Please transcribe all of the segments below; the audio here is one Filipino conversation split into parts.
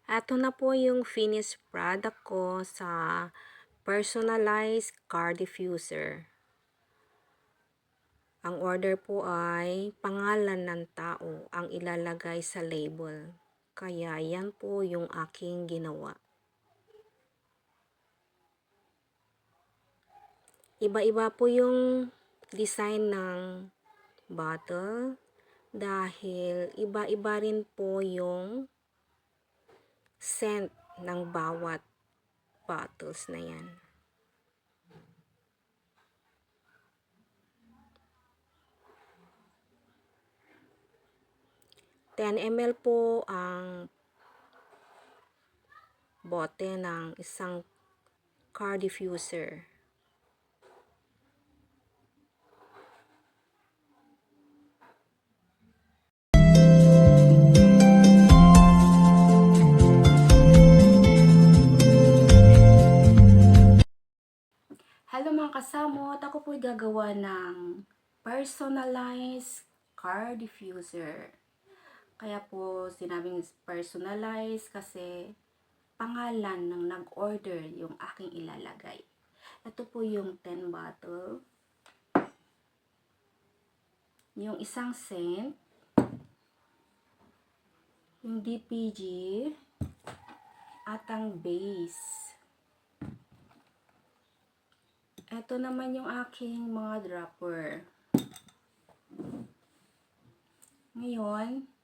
Eto na po yung finished product ko sa personalized car diffuser. Ang order po ay pangalan ng tao ang ilalagay sa label. Kaya yan po yung aking ginawa. Iba-iba po yung design ng bottle dahil iba-iba rin po yung scent ng bawat bottles na yan. 10 ml po ang bote ng isang car diffuser. Hello mga kasamot, ako po'y gagawa ng personalized car diffuser. Kaya po sinabing personalized kasi pangalan ng nag-order yung aking ilalagay. Ito po yung 10 bottle. Yung isang scent. Yung DPG. At ang base. Ito naman yung aking mga dropper. Ngayon,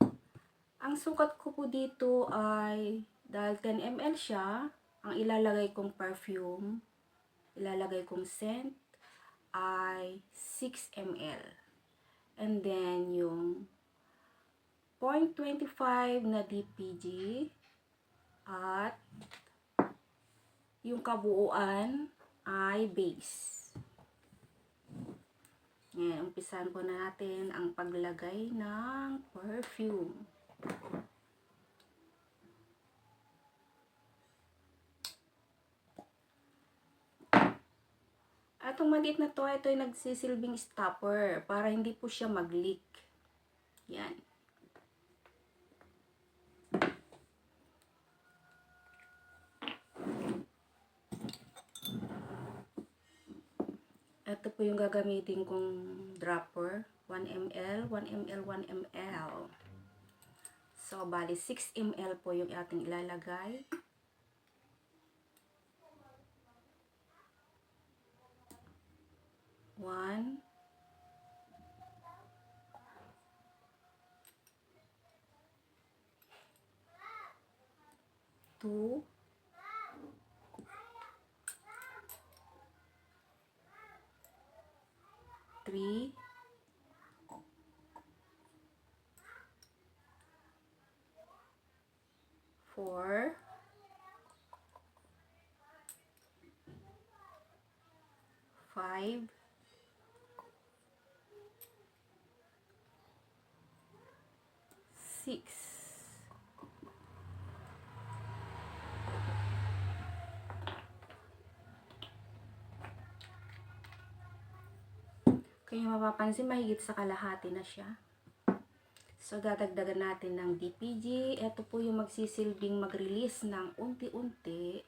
ang sukat ko po dito ay, dahil 10 ml siya, ang ilalagay kong perfume, ilalagay kong scent, ay 6 ml. And then, yung 0.25 na DPG, at yung kabuuan ay base. Ngayon, umpisahan po natin ang paglagay ng perfume. Itong maliit na to, ito ay nagsisilbing stopper para hindi po siya mag-leak. Yan. Ito po yung gagamitin kong dropper. 1 ml, 1 ml, 1 ml. So, bali 6 ml po yung ating ilalagay. One, two, three, 4, 5, 6. Kaya mapapansin, mahigit sa kalahati na siya. So, dadagdagan natin ng DPG. Ito po yung magsisilbing mag-release ng unti-unti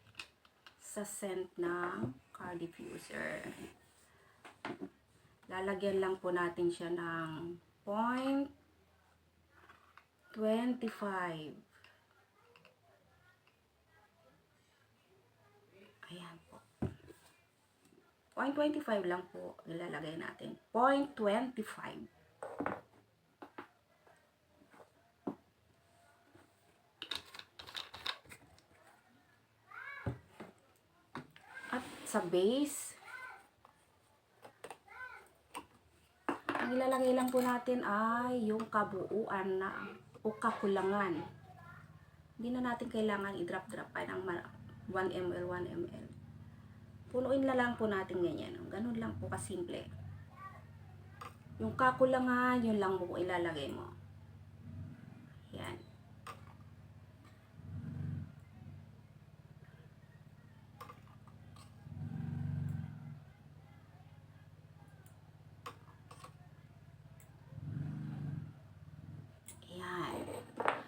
sa scent ng car diffuser. Lalagyan lang po natin siya ng 0.25. Ayan po. 0.25 lang po ilalagay natin. 0.25. At sa base, ang ilalagay lang po natin ay yung kabuuan na o kakulangan. Hindi na natin kailangan i-drop-drop pa ng 1 ml, 1 ml. Punuin na lang po natin ganyan. Ganun lang po kasimple. Yung kakulangan, yun lang po ilalagay mo. Yan. Yan.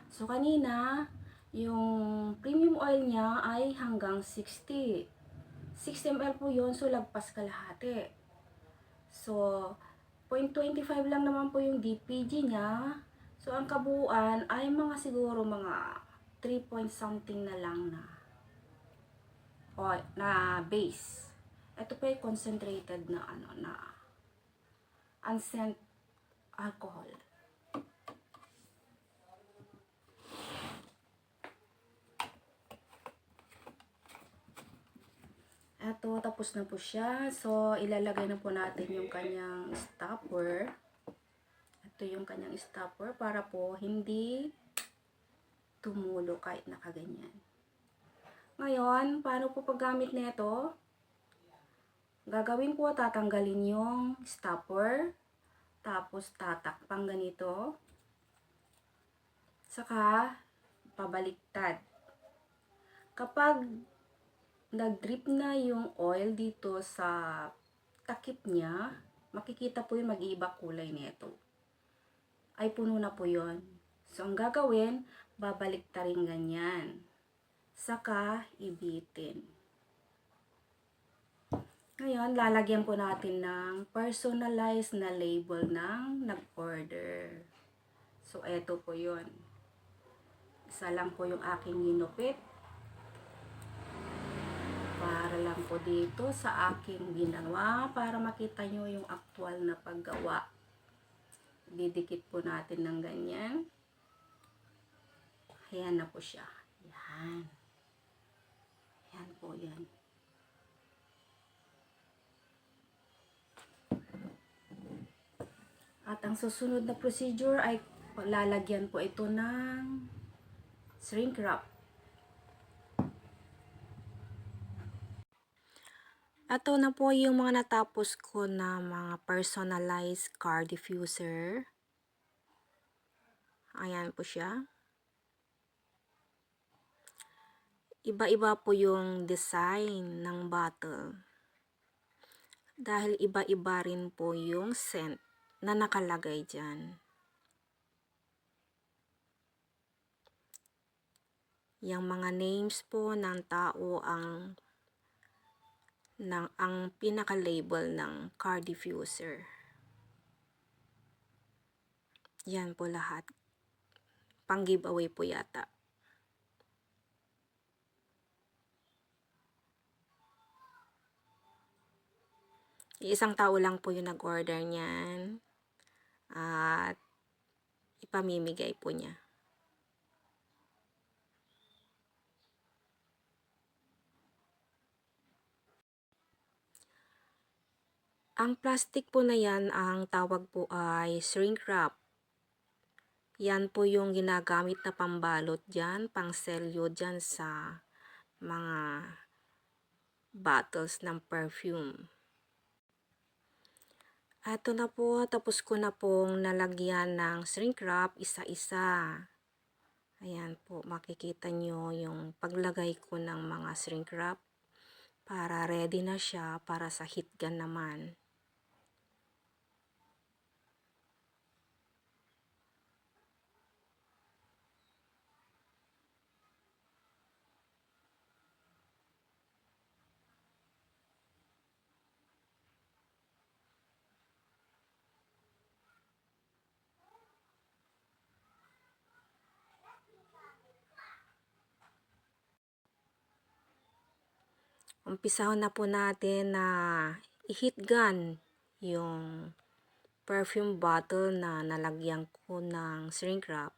So, kanina, yung oil niya ay hanggang 60. 60 ml po yun, so lagpas kalahati. So, 0.25 lang naman po yung DPG niya. So, ang kabuuan ay mga siguro mga 3 point something na lang na oil, na base. Ito po ay concentrated na unscented alcohol. Eto, tapos na po siya. So, ilalagay na po natin yung kanyang stopper. Ito yung kanyang stopper para po hindi tumulo kahit nakaganyan. Ngayon, paano po paggamit nito? Gagawin ko, tatanggalin yung stopper. Tapos, tatakpang ganito. Saka, pabaliktad. Kapag nag-drip na yung oil dito sa takip niya, makikita po yung mag-iiba kulay nito. Ay puno na po yon. So, ang gagawin, babaliktarin ganyan. Saka, ibitin. Ngayon, lalagyan po natin ng personalized na label ng nag-order. So, eto po yon. Isa lang po yung aking ginupit. Para lang po dito sa aking ginawa para makita nyo yung actual na paggawa. Didikit po natin ng ganyan. Ayan na po siya. Ayan. Ayan po yan. At ang susunod na procedure ay lalagyan po ito ng shrink wrap. Ito na po yung mga natapos ko na mga personalized car diffuser. Ayan po siya. Iba-iba po yung design ng bottle. Dahil iba-iba rin po yung scent na nakalagay dyan. Yung mga names po ng tao ang pinaka-label ng car diffuser. Yan po lahat. Pang giveaway po yata. Isang tao lang po yung nag-order niyan. At ipamimigay po niya. Ang plastic po na yan, ang tawag po ay shrink wrap. Yan po yung ginagamit na pambalot dyan, pang selyo dyan sa mga bottles ng perfume. Ito na po, tapos ko na pong nalagyan ng shrink wrap isa-isa. Ayan po, makikita nyo yung paglagay ko ng mga shrink wrap para ready na siya para sa heat gun naman. Umpisahan na po natin na i-heat gun yung perfume bottle na nalagyan ko ng shrink wrap.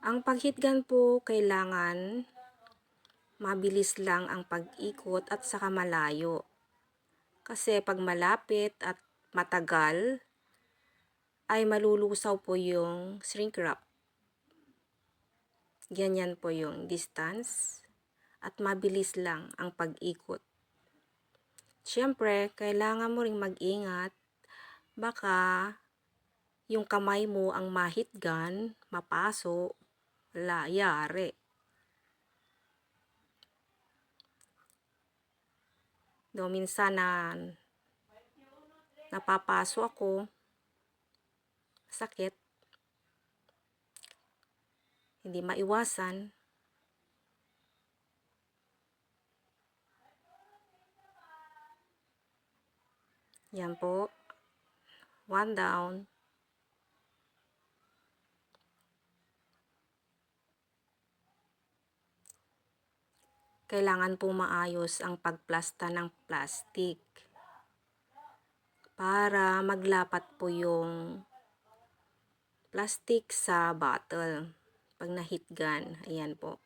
Ang pag-heat gun po, kailangan mabilis lang ang pag-ikot at saka malayo. Kasi pag malapit at matagal, ay malulusaw po yung shrink wrap. Ganyan po yung distance at mabilis lang ang pag-ikot. Siyempre, kailangan mo ring mag-ingat. Baka yung kamay mo ang ma-heat gun, mapaso, yari. Minsan na napapaso ako, sakit, hindi maiwasan. Yan po, 1 down. Kailangan po maayos ang pagplasta ng plastic para maglapat po yung plastic sa bottle. Pag na-heat gun, ayan po.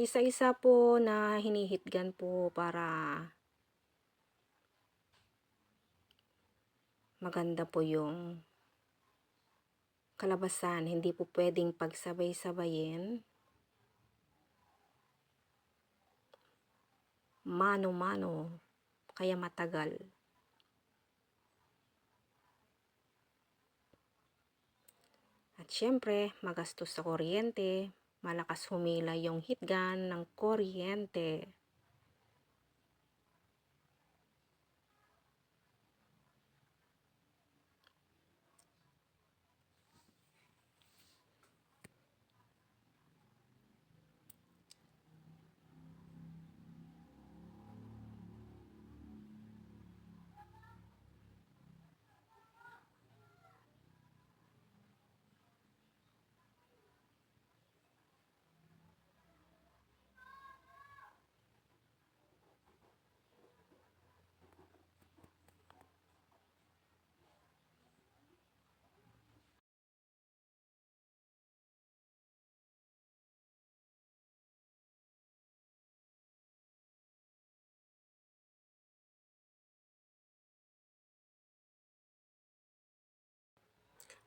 Isa-isa po na hinihitgan po para maganda po yung kalabasan. Hindi po pwedeng pagsabay-sabayin. Mano-mano. Kaya matagal. At syempre, magastos sa kuryente. Malakas humila yung heat gun ng kuryente.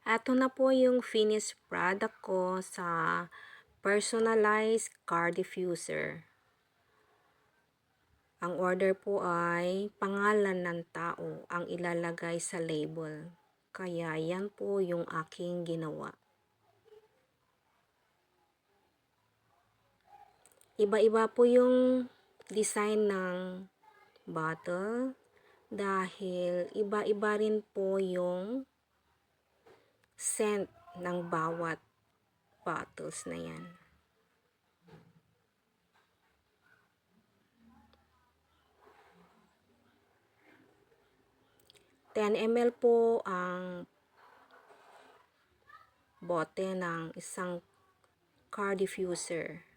Ito na po yung finished product ko sa personalized car diffuser. Ang order po ay pangalan ng tao ang ilalagay sa label. Kaya yan po yung aking ginawa. Iba-iba po yung design ng bottle dahil iba-iba rin po yung scent ng bawat bottles na yan. 10 ml po ang bote ng isang car diffuser.